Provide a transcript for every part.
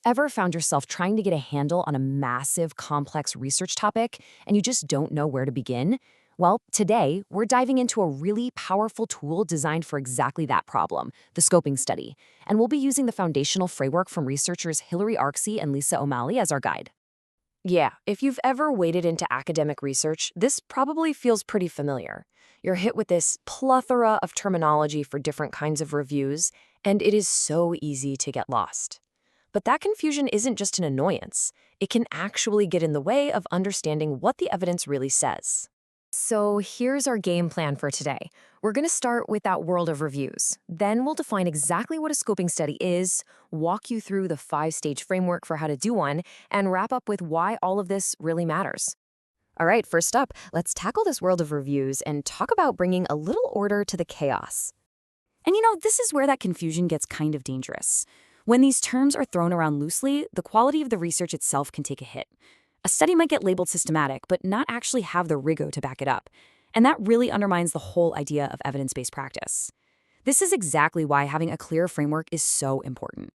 Ever found yourself trying to get a handle on a massive, complex research topic and you just don't know where to begin? Well, today, we're diving into a really powerful tool designed for exactly that problem, the scoping study. And we'll be using the foundational framework from researchers Hilary Arksey and Lisa O'Malley as our guide. Yeah, if you've ever waded into academic research, this probably feels pretty familiar. You're hit with this plethora of terminology for different kinds of reviews, and it is so easy to get lost. But that confusion isn't just an annoyance. It can actually get in the way of understanding what the evidence really says. So here's our game plan for today. We're going to start with that world of reviews. Then we'll define exactly what a scoping study is, walk you through the 5-stage framework for how to do one, and wrap up with why all of this really matters. All right, first up, let's tackle this world of reviews and talk about bringing a little order to the chaos. And this is where that confusion gets kind of dangerous. When these terms are thrown around loosely, the quality of the research itself can take a hit. A study might get labeled systematic, but not actually have the rigor to back it up. And that really undermines the whole idea of evidence-based practice. This is exactly why having a clear framework is so important.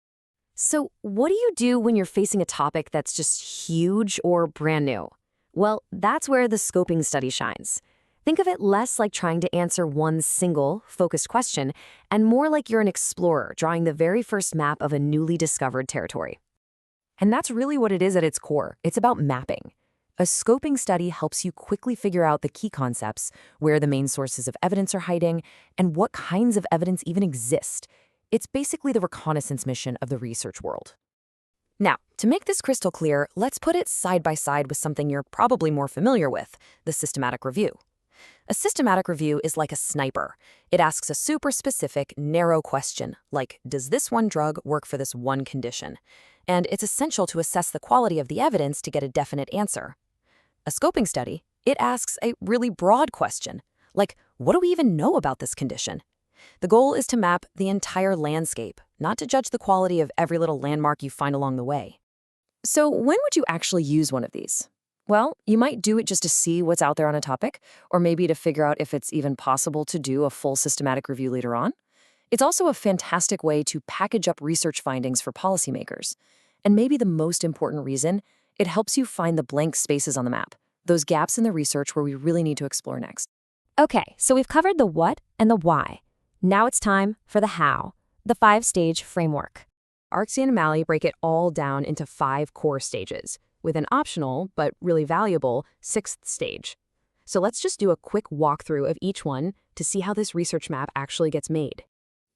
So, what do you do when you're facing a topic that's just huge or brand new? Well, that's where the scoping study shines. Think of it less like trying to answer one single, focused question, and more like you're an explorer drawing the very first map of a newly discovered territory. And that's really what it is at its core. It's about mapping. A scoping study helps you quickly figure out the key concepts, where the main sources of evidence are hiding, and what kinds of evidence even exist. It's basically the reconnaissance mission of the research world. Now, to make this crystal clear, let's put it side by side with something you're probably more familiar with, the systematic review. A systematic review is like a sniper. It asks a super specific, narrow question, like, does this one drug work for this one condition? And it's essential to assess the quality of the evidence to get a definite answer. A scoping study, it asks a really broad question, like, what do we even know about this condition? The goal is to map the entire landscape, not to judge the quality of every little landmark you find along the way. So when would you actually use one of these? Well, you might do it just to see what's out there on a topic, or maybe to figure out if it's even possible to do a full systematic review later on. It's also a fantastic way to package up research findings for policymakers. And maybe the most important reason, it helps you find the blank spaces on the map, those gaps in the research where we really need to explore next. Okay, so we've covered the what and the why. Now it's time for the how, the 5-stage framework. Arksey and O'Malley break it all down into 5 core stages, with an optional, but really valuable, 6th stage. So let's just do a quick walkthrough of each one to see how this research map actually gets made.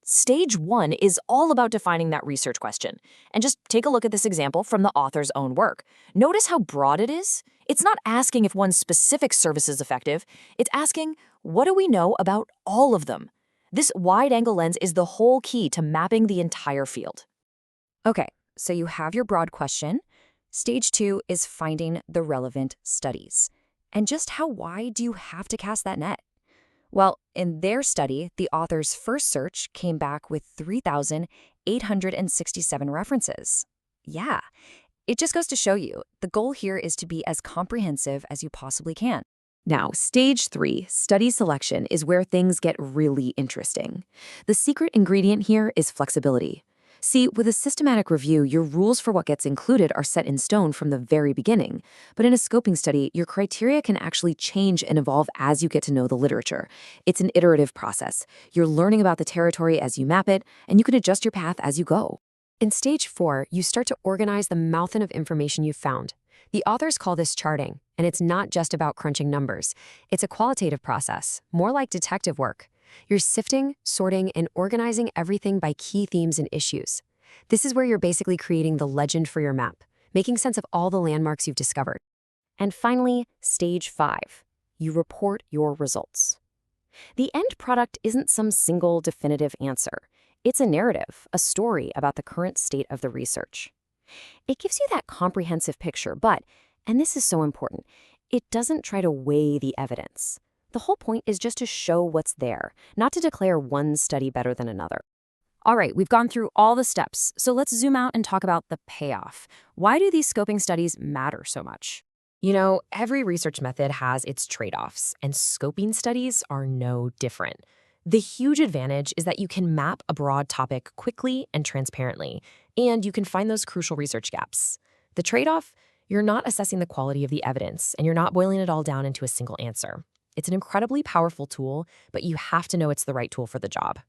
Stage 1 is all about defining that research question. And just take a look at this example from the author's own work. Notice how broad it is? It's not asking if one specific service is effective. It's asking, what do we know about all of them? This wide-angle lens is the whole key to mapping the entire field. Okay, so you have your broad question. Stage 2 is finding the relevant studies. And just how wide do you have to cast that net? Well, in their study, the author's first search came back with 3,867 references. Yeah, it just goes to show you, the goal here is to be as comprehensive as you possibly can. Now, stage 3, study selection, is where things get really interesting. The secret ingredient here is flexibility. See, with a systematic review, your rules for what gets included are set in stone from the very beginning. But in a scoping study, your criteria can actually change and evolve as you get to know the literature. It's an iterative process. You're learning about the territory as you map it, and you can adjust your path as you go. In stage 4, you start to organize the mountain of information you've found. The authors call this charting, and it's not just about crunching numbers. It's a qualitative process, more like detective work. You're sifting, sorting, and organizing everything by key themes and issues. This is where you're basically creating the legend for your map, making sense of all the landmarks you've discovered. And finally, stage 5. You report your results. The end product isn't some single definitive answer. It's a narrative, a story about the current state of the research. It gives you that comprehensive picture, but, and this is so important, it doesn't try to weigh the evidence. The whole point is just to show what's there, not to declare one study better than another. All right, we've gone through all the steps, so let's zoom out and talk about the payoff. Why do these scoping studies matter so much? Every research method has its trade-offs, and scoping studies are no different. The huge advantage is that you can map a broad topic quickly and transparently, and you can find those crucial research gaps. The trade-off, you're not assessing the quality of the evidence, and you're not boiling it all down into a single answer. It's an incredibly powerful tool, but you have to know it's the right tool for the job.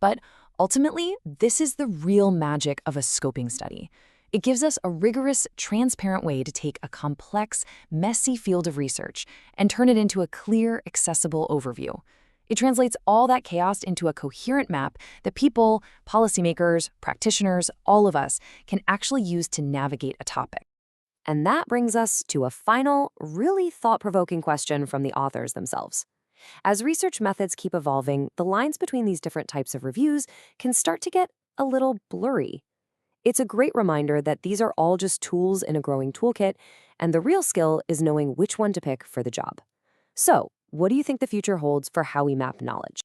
But ultimately, this is the real magic of a scoping study. It gives us a rigorous, transparent way to take a complex, messy field of research and turn it into a clear, accessible overview. It translates all that chaos into a coherent map that people, policymakers, practitioners, all of us can actually use to navigate a topic. And that brings us to a final, really thought-provoking question from the authors themselves. As research methods keep evolving, the lines between these different types of reviews can start to get a little blurry. It's a great reminder that these are all just tools in a growing toolkit, and the real skill is knowing which one to pick for the job. So, what do you think the future holds for how we map knowledge?